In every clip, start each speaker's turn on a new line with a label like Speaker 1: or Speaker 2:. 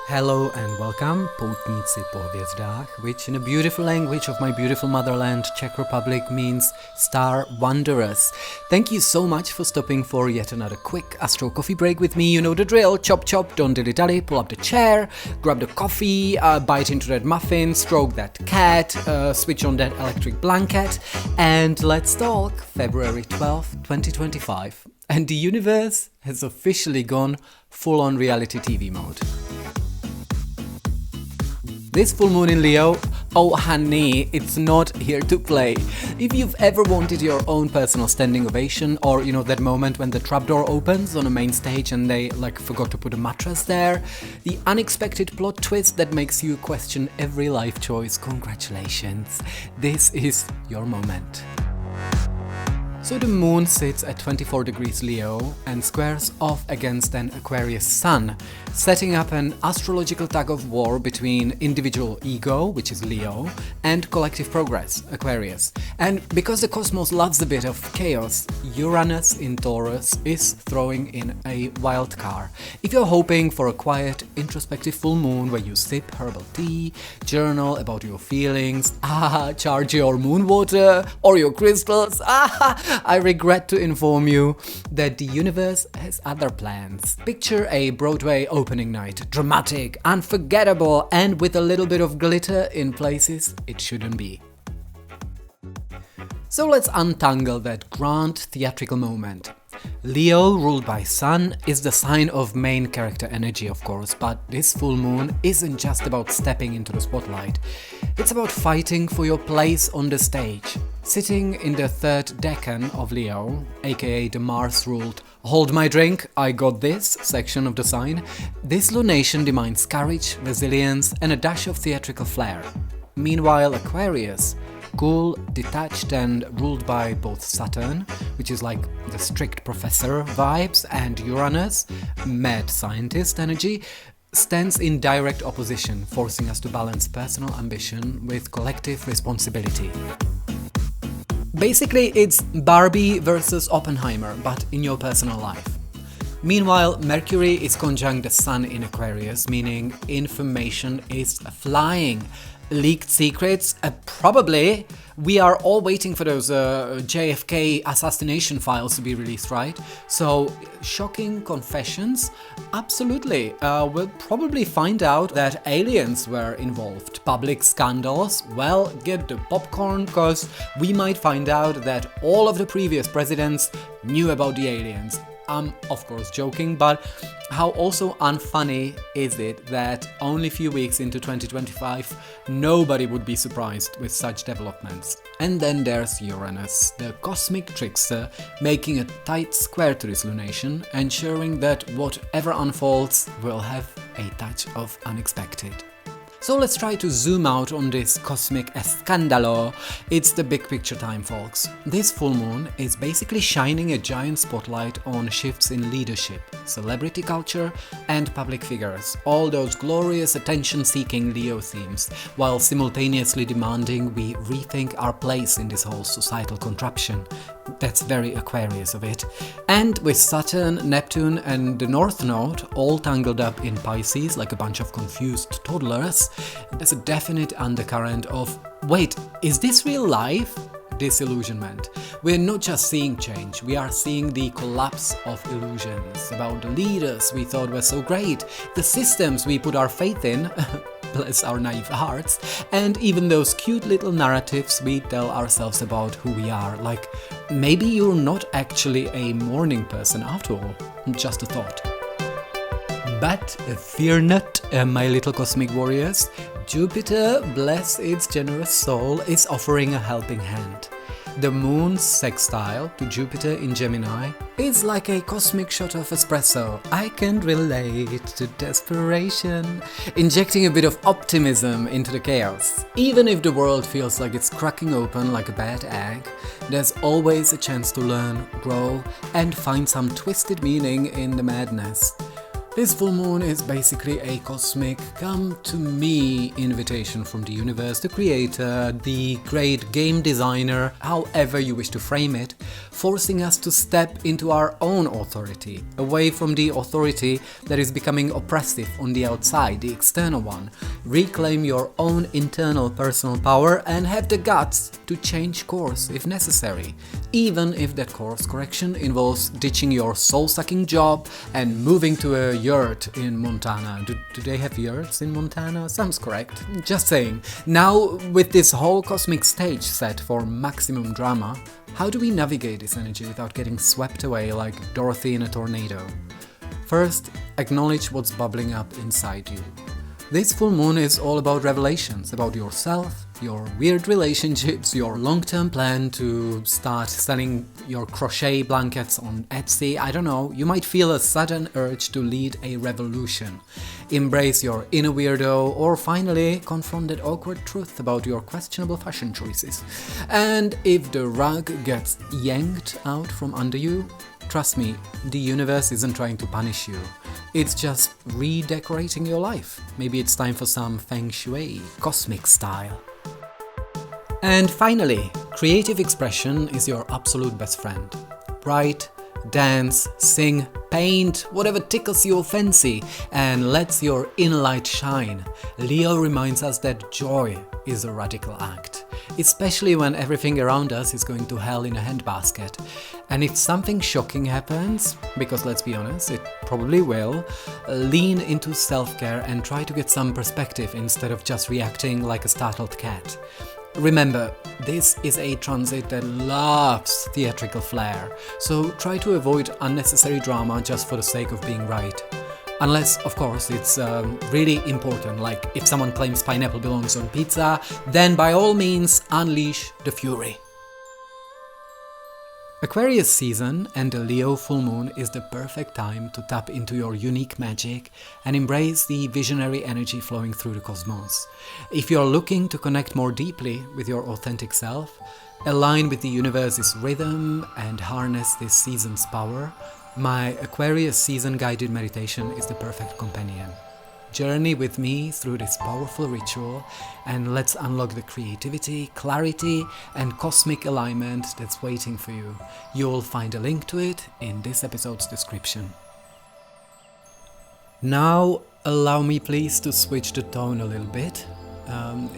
Speaker 1: Hello and welcome, poutníci po hvězdách, which in a beautiful language of my beautiful motherland, Czech Republic, means star wanderers. Thank you so much for stopping for yet another quick astro coffee break with me. You know the drill, chop chop, don't dilly-dally, pull up the chair, grab the coffee, bite into that muffin, stroke that cat, switch on that electric blanket, and let's talk February 12th, 2025. And the universe has officially gone full-on reality TV mode. This full moon in Leo, oh honey, it's not here to play. If you've ever wanted your own personal standing ovation, or you know that moment when the trapdoor opens on a main stage and they forgot to put a mattress there, the unexpected plot twist that makes you question every life choice, congratulations. This is your moment. So the moon sits at 24 degrees Leo and squares off against an Aquarius sun, setting up an astrological tug of war between individual ego, which is Leo, and collective progress, Aquarius. And because the cosmos loves a bit of chaos, Uranus in Taurus is throwing in a wild card. If you're hoping for a quiet, introspective full moon where you sip herbal tea, journal about your feelings, charge your moon water or your crystals, I regret to inform you that the universe has other plans. Picture a Broadway opening night, dramatic, unforgettable, and with a little bit of glitter in places it shouldn't be. So let's untangle that grand theatrical moment. Leo, ruled by Sun, is the sign of main character energy, of course, but this full moon isn't just about stepping into the spotlight. It's about fighting for your place on the stage. Sitting in the third decan of Leo, aka the Mars-ruled "hold my drink, I got this" section of the sign, this lunation demands courage, resilience, and a dash of theatrical flair. Meanwhile, Aquarius, cool, detached, and ruled by both Saturn, which is like the strict professor vibes, and Uranus, mad scientist energy, stands in direct opposition, forcing us to balance personal ambition with collective responsibility. Basically, it's Barbie versus Oppenheimer, but in your personal life. Meanwhile, Mercury is conjunct the Sun in Aquarius, meaning information is flying. Leaked secrets, probably. We are all waiting for those JFK assassination files to be released, right? So, shocking confessions? Absolutely. We'll probably find out that aliens were involved. Public scandals? Well, get the popcorn, because we might find out that all of the previous presidents knew about the aliens. I'm of course joking, but how also unfunny is it that only a few weeks into 2025 nobody would be surprised with such developments. And then there's Uranus, the cosmic trickster, making a tight square to this lunation, ensuring that whatever unfolds will have a touch of unexpected. So let's try to zoom out on this cosmic escandalo. It's the big picture time, folks. This full moon is basically shining a giant spotlight on shifts in leadership, celebrity culture, and public figures. All those glorious attention-seeking Leo themes, while simultaneously demanding we rethink our place in this whole societal contraption. That's very Aquarius of it. And with Saturn, Neptune, and the North Node all tangled up in Pisces like a bunch of confused toddlers, there's a definite undercurrent of, wait, is this real life? Disillusionment. We're not just seeing change, we are seeing the collapse of illusions about the leaders we thought were so great, the systems we put our faith in, bless our naive hearts, and even those cute little narratives we tell ourselves about who we are, like maybe you're not actually a morning person after all, just a thought. But fear not, my little cosmic warriors, Jupiter, bless its generous soul, is offering a helping hand. The moon's sextile to Jupiter in Gemini is like a cosmic shot of espresso. I can relate to desperation, injecting a bit of optimism into the chaos. Even if the world feels like it's cracking open like a bad egg, there's always a chance to learn, grow, and find some twisted meaning in the madness. This full moon is basically a cosmic come-to-me invitation from the universe, the creator, the great game designer, however you wish to frame it, forcing us to step into our own authority, away from the authority that is becoming oppressive on the outside, the external one. Reclaim your own internal personal power and have the guts to change course if necessary, even if that course correction involves ditching your soul-sucking job and moving to a yurt in Montana. Do they have yurts in Montana? Sounds correct. Just saying. Now, with this whole cosmic stage set for maximum drama, how do we navigate this energy without getting swept away like Dorothy in a tornado? First, acknowledge what's bubbling up inside you. This full moon is all about revelations about yourself, your weird relationships, your long-term plan to start selling your crochet blankets on Etsy. I don't know, you might feel a sudden urge to lead a revolution, embrace your inner weirdo, or finally confront that awkward truth about your questionable fashion choices. And if the rug gets yanked out from under you, trust me, the universe isn't trying to punish you. It's just redecorating your life. Maybe it's time for some feng shui, cosmic style. And finally, creative expression is your absolute best friend. Write, dance, sing, paint, whatever tickles your fancy and lets your inner light shine. Leo reminds us that joy is a radical act, especially when everything around us is going to hell in a handbasket. And if something shocking happens, because let's be honest, it probably will, lean into self-care and try to get some perspective instead of just reacting like a startled cat. Remember, this is a transit that loves theatrical flair, so try to avoid unnecessary drama just for the sake of being right. Unless, of course, it's really important, like if someone claims pineapple belongs on pizza, then by all means unleash the fury. Aquarius season and the Leo full moon is the perfect time to tap into your unique magic and embrace the visionary energy flowing through the cosmos. If you're looking to connect more deeply with your authentic self, align with the universe's rhythm and harness this season's power, my Aquarius season guided meditation is the perfect companion. Journey with me through this powerful ritual and let's unlock the creativity, clarity and cosmic alignment that's waiting for you. You'll find a link to it in this episode's description. Now, allow me please to switch the tone a little bit.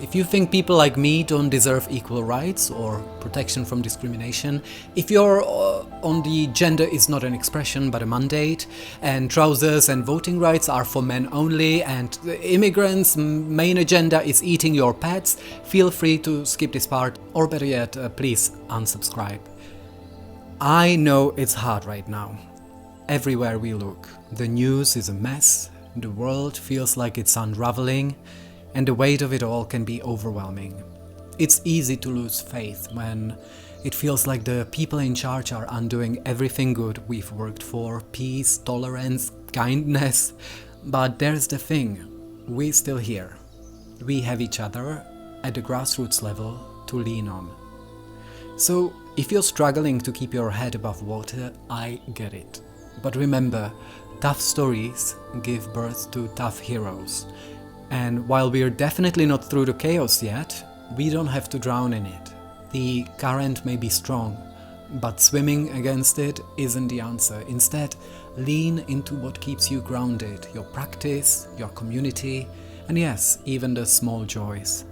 Speaker 1: If you think people like me don't deserve equal rights or protection from discrimination, if you're on the gender is not an expression but a mandate, and trousers and voting rights are for men only, and immigrants' main agenda is eating your pets, feel free to skip this part, or better yet, please unsubscribe. I know it's hard right now. Everywhere we look, the news is a mess, the world feels like it's unraveling, and the weight of it all can be overwhelming. It's easy to lose faith when it feels like the people in charge are undoing everything good we've worked for, peace, tolerance, kindness. But there's the thing, we're still here. We have each other at the grassroots level to lean on. So if you're struggling to keep your head above water, I get it. But remember, tough stories give birth to tough heroes. And while we're definitely not through the chaos yet, we don't have to drown in it. The current may be strong, but swimming against it isn't the answer. Instead, lean into what keeps you grounded, your practice, your community, and yes, even the small joys.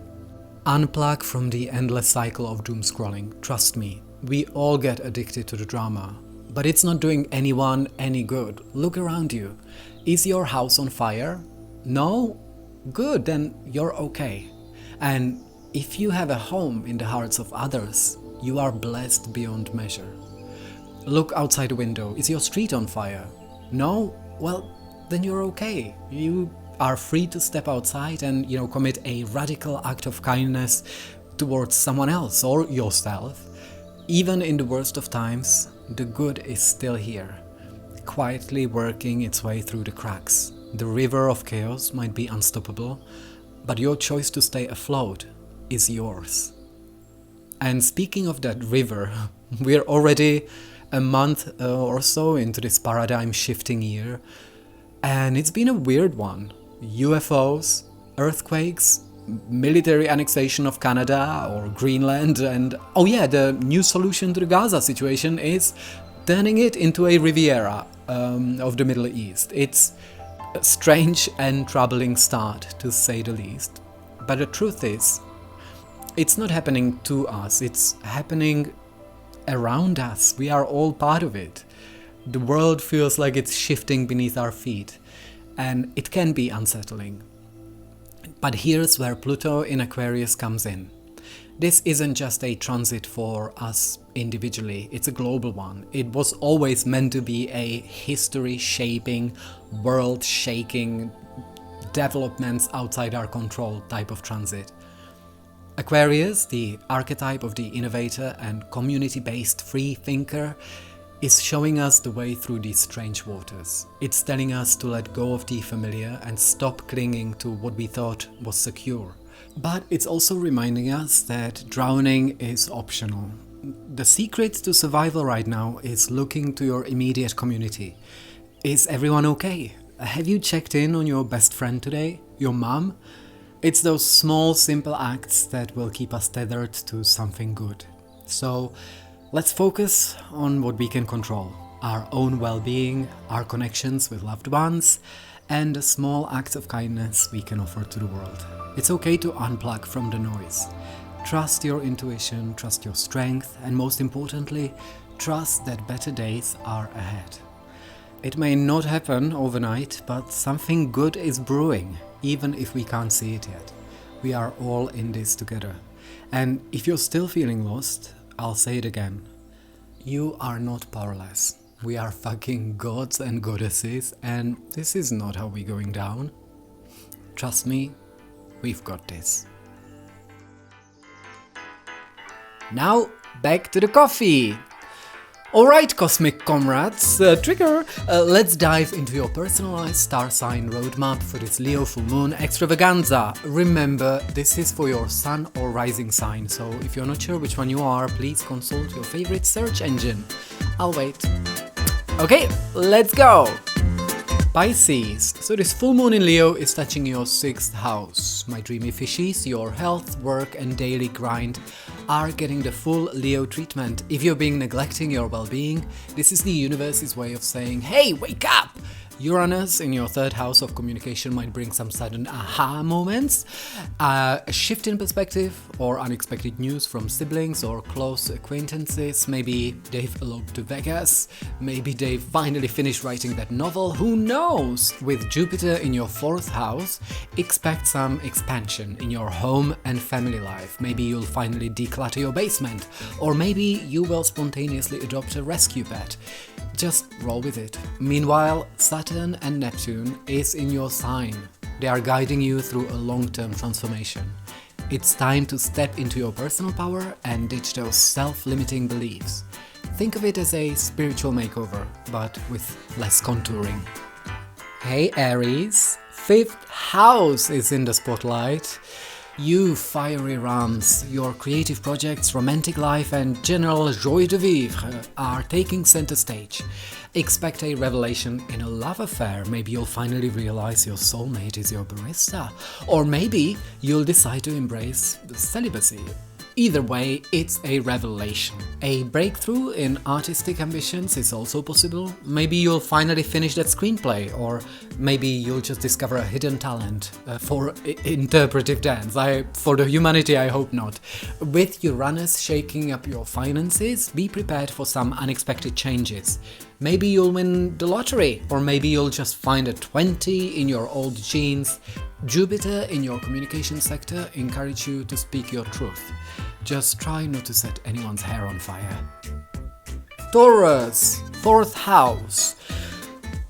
Speaker 1: Unplug from the endless cycle of doom scrolling. Trust me, we all get addicted to the drama, but it's not doing anyone any good. Look around you. Is your house on fire? No? Good, then you're okay. And if you have a home in the hearts of others, you are blessed beyond measure. Look outside the window. Is your street on fire? No? Well, then you're okay. You are free to step outside and, commit a radical act of kindness towards someone else or yourself. Even in the worst of times, the good is still here, quietly working its way through the cracks. The river of chaos might be unstoppable, but your choice to stay afloat is yours. And speaking of that river, we're already a month or so into this paradigm-shifting year, and it's been a weird one. UFOs, earthquakes, military annexation of Canada or Greenland, and oh yeah, the new solution to the Gaza situation is turning it into a Riviera of the Middle East. It's a strange and troubling start, to say the least. But the truth is, it's not happening to us, it's happening around us. We are all part of it. The world feels like it's shifting beneath our feet, and it can be unsettling. But here's where Pluto in Aquarius comes in. This isn't just a transit for us individually, it's a global one. It was always meant to be a history-shaping, world-shaking, developments outside our control type of transit. Aquarius, the archetype of the innovator and community-based free thinker, is showing us the way through these strange waters. It's telling us to let go of the familiar and stop clinging to what we thought was secure. But it's also reminding us that drowning is optional. The secret to survival right now is looking to your immediate community. Is everyone okay? Have you checked in on your best friend today? Your mom? It's those small, simple acts that will keep us tethered to something good. So let's focus on what we can control. Our own well-being, our connections with loved ones, and the small acts of kindness we can offer to the world. It's okay to unplug from the noise. Trust your intuition, trust your strength, and most importantly, trust that better days are ahead. It may not happen overnight, but something good is brewing, even if we can't see it yet. We are all in this together. And if you're still feeling lost, I'll say it again. You are not powerless. We are fucking gods and goddesses, and this is not how we're going down. Trust me, we've got this. Now, back to the coffee! Alright, cosmic comrades, trigger! Let's dive into your personalized star sign roadmap for this Leo full moon extravaganza. Remember, this is for your sun or rising sign, so if you're not sure which one you are, please consult your favorite search engine. I'll wait. Okay, let's go! Pisces. So this full moon in Leo is touching your 6th house. My dreamy fishies, your health, work and daily grind are getting the full Leo treatment. If you're neglecting your well-being, this is the universe's way of saying, hey, wake up! Uranus in your 3rd house of communication might bring some sudden aha moments, a shift in perspective or unexpected news from siblings or close acquaintances. Maybe they've eloped to Vegas, maybe they've finally finished writing that novel, who knows? With Jupiter in your 4th house, expect some expansion in your home and family life. Maybe you'll finally declutter your basement, or maybe you will spontaneously adopt a rescue pet. Just roll with it. Meanwhile, Saturn and Neptune is in your sign. They are guiding you through a long-term transformation. It's time to step into your personal power and ditch those self-limiting beliefs. Think of it as a spiritual makeover, but with less contouring. Hey Aries, 5th house is in the spotlight. You fiery rams, your creative projects, romantic life and general joie de vivre are taking center stage. Expect a revelation in a love affair. Maybe you'll finally realize your soulmate is your barista. Or maybe you'll decide to embrace celibacy. Either way, it's a revelation. A breakthrough in artistic ambitions is also possible. Maybe you'll finally finish that screenplay, or maybe you'll just discover a hidden talent for interpretive dance. For the humanity, I hope not. With Uranus shaking up your finances, be prepared for some unexpected changes. Maybe you'll win the lottery, or maybe you'll just find a 20 in your old jeans. Jupiter in your communication sector encourages you to speak your truth. Just try not to set anyone's hair on fire. Taurus, 4th house.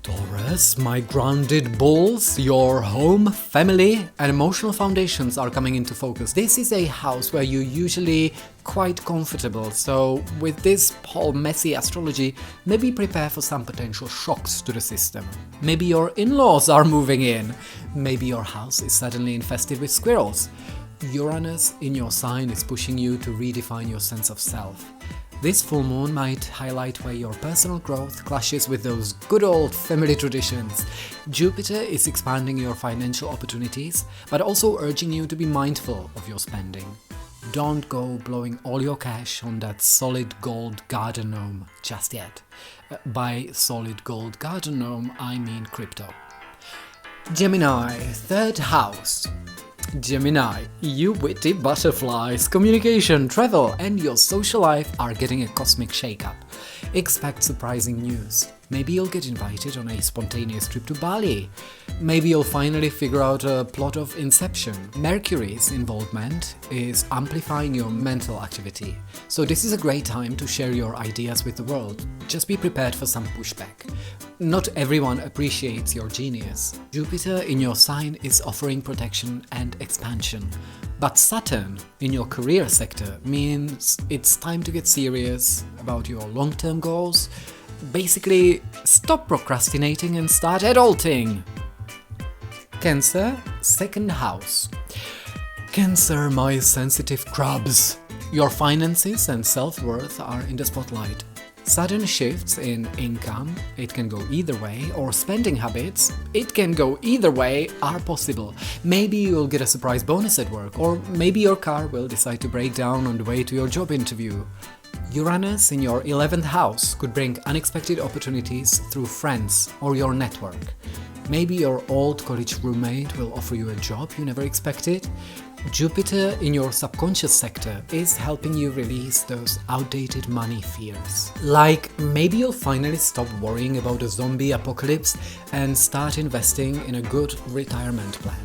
Speaker 1: Taurus, my grounded bulls, your home, family and emotional foundations are coming into focus. This is a house where you're usually quite comfortable, so with this whole messy astrology, maybe prepare for some potential shocks to the system. Maybe your in-laws are moving in. Maybe your house is suddenly infested with squirrels. Uranus in your sign is pushing you to redefine your sense of self. This full moon might highlight where your personal growth clashes with those good old family traditions. Jupiter is expanding your financial opportunities, but also urging you to be mindful of your spending. Don't go blowing all your cash on that solid gold garden gnome just yet. By solid gold garden gnome, I mean crypto. Gemini, third house. Gemini, you witty butterflies, communication, travel, and your social life are getting a cosmic shake-up. Expect surprising news. Maybe you'll get invited on a spontaneous trip to Bali. Maybe you'll finally figure out a plot of Inception. Mercury's involvement is amplifying your mental activity. So this is a great time to share your ideas with the world. Just be prepared for some pushback. Not everyone appreciates your genius. Jupiter in your sign is offering protection and expansion. But Saturn in your career sector means it's time to get serious about your long-term goals. Basically, stop procrastinating and start adulting. Cancer, second house. Cancer, my sensitive crabs. Your finances and self-worth are in the spotlight. Sudden shifts in income, it can go either way, or spending habits, it can go either way, are possible. Maybe you'll get a surprise bonus at work, or maybe your car will decide to break down on the way to your job interview. Uranus in your 11th house could bring unexpected opportunities through friends or your network. Maybe your old college roommate will offer you a job you never expected. Jupiter in your subconscious sector is helping you release those outdated money fears. Like, maybe you'll finally stop worrying about a zombie apocalypse and start investing in a good retirement plan.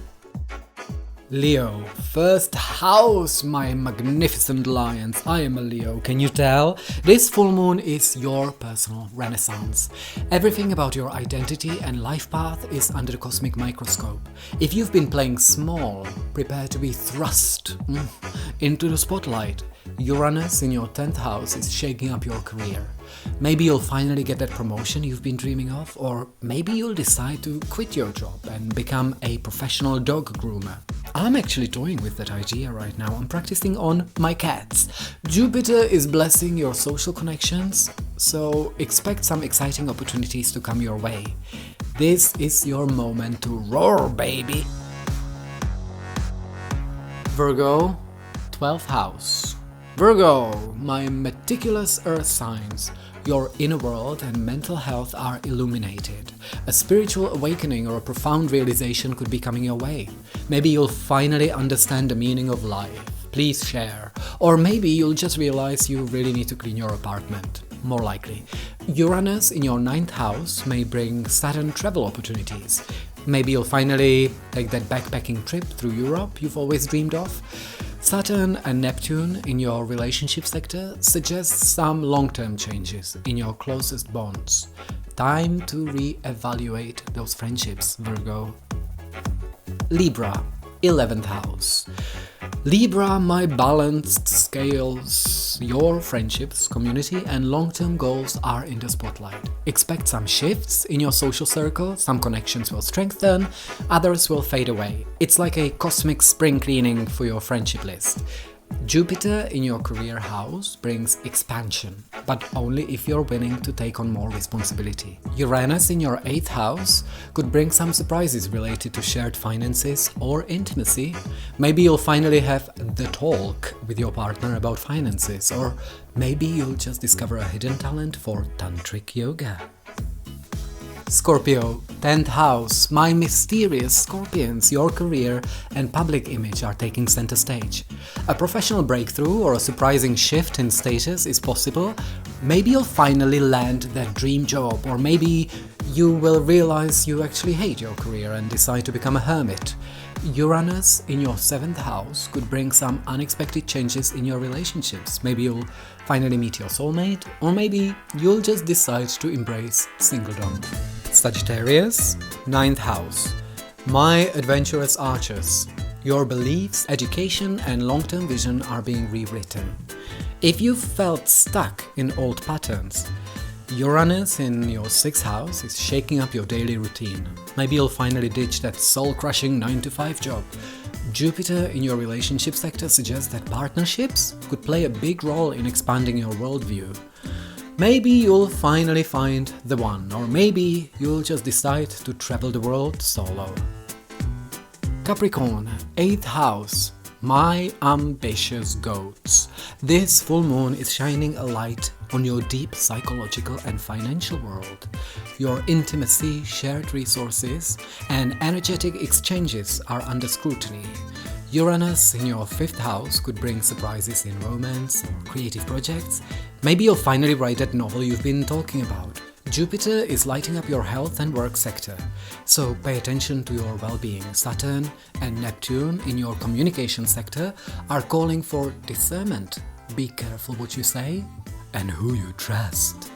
Speaker 1: Leo, first house, my magnificent lions. I am a Leo, can you tell? This full moon is your personal renaissance. Everything about your identity and life path is under the cosmic microscope. If you've been playing small, prepare to be thrust into the spotlight. Uranus in your 10th house is shaking up your career. Maybe you'll finally get that promotion you've been dreaming of, or maybe you'll decide to quit your job and become a professional dog groomer. I'm actually toying with that idea right now. I'm practicing on my cats. Jupiter is blessing your social connections, so expect some exciting opportunities to come your way. This is your moment to roar, baby! Virgo, 12th house. Virgo, my meticulous earth signs. Your inner world and mental health are illuminated. A spiritual awakening or a profound realization could be coming your way. Maybe you'll finally understand the meaning of life. Please share. Or maybe you'll just realize you really need to clean your apartment. More likely. Uranus in your 9th house may bring sudden travel opportunities. Maybe you'll finally take that backpacking trip through Europe you've always dreamed of. Saturn and Neptune in your relationship sector suggests some long-term changes in your closest bonds. Time to re-evaluate those friendships, Virgo. Libra, 11th house. Libra, my balanced scales. Your friendships, community, and long-term goals are in the spotlight. Expect some shifts in your social circle, some connections will strengthen, others will fade away. It's like a cosmic spring cleaning for your friendship list. Jupiter in your career house brings expansion, but only if you're willing to take on more responsibility. Uranus in your 8th house could bring some surprises related to shared finances or intimacy. Maybe you'll finally have the talk with your partner about finances, or maybe you'll just discover a hidden talent for tantric yoga. Scorpio, 10th house. My mysterious Scorpions, your career and public image are taking center stage. A professional breakthrough or a surprising shift in status is possible. Maybe you'll finally land that dream job, or maybe you will realize you actually hate your career and decide to become a hermit. Uranus in your 7th house could bring some unexpected changes in your relationships. Maybe you'll finally meet your soulmate, or maybe you'll just decide to embrace singledom. Sagittarius, 9th house. My adventurous archers. Your beliefs, education, and long-term vision are being rewritten. If you've felt stuck in old patterns, Uranus in your 6th house is shaking up your daily routine. Maybe you'll finally ditch that soul-crushing 9-to-5 job. Jupiter in your relationship sector suggests that partnerships could play a big role in expanding your worldview. Maybe you'll finally find the one, or maybe you'll just decide to travel the world solo. Capricorn, 8th house. My ambitious goats. This full moon is shining a light on your deep psychological and financial world. Your intimacy, shared resources, and energetic exchanges are under scrutiny. Uranus in your 5th house could bring surprises in romance or creative projects. Maybe you'll finally write that novel you've been talking about. Jupiter is lighting up your health and work sector, so pay attention to your well-being. Saturn and Neptune in your communication sector are calling for discernment. Be careful what you say and who you trust.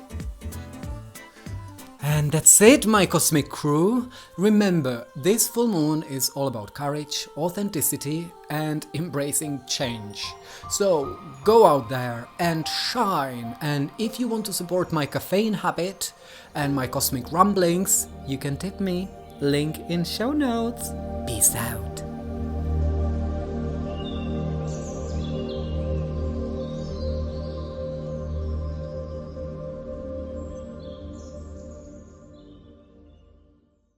Speaker 1: And that's it, my cosmic crew. Remember, this full moon is all about courage, authenticity, and embracing change. So go out there and shine. And if you want to support my caffeine habit and my cosmic rumblings, you can tip me. Link in show notes. Peace out.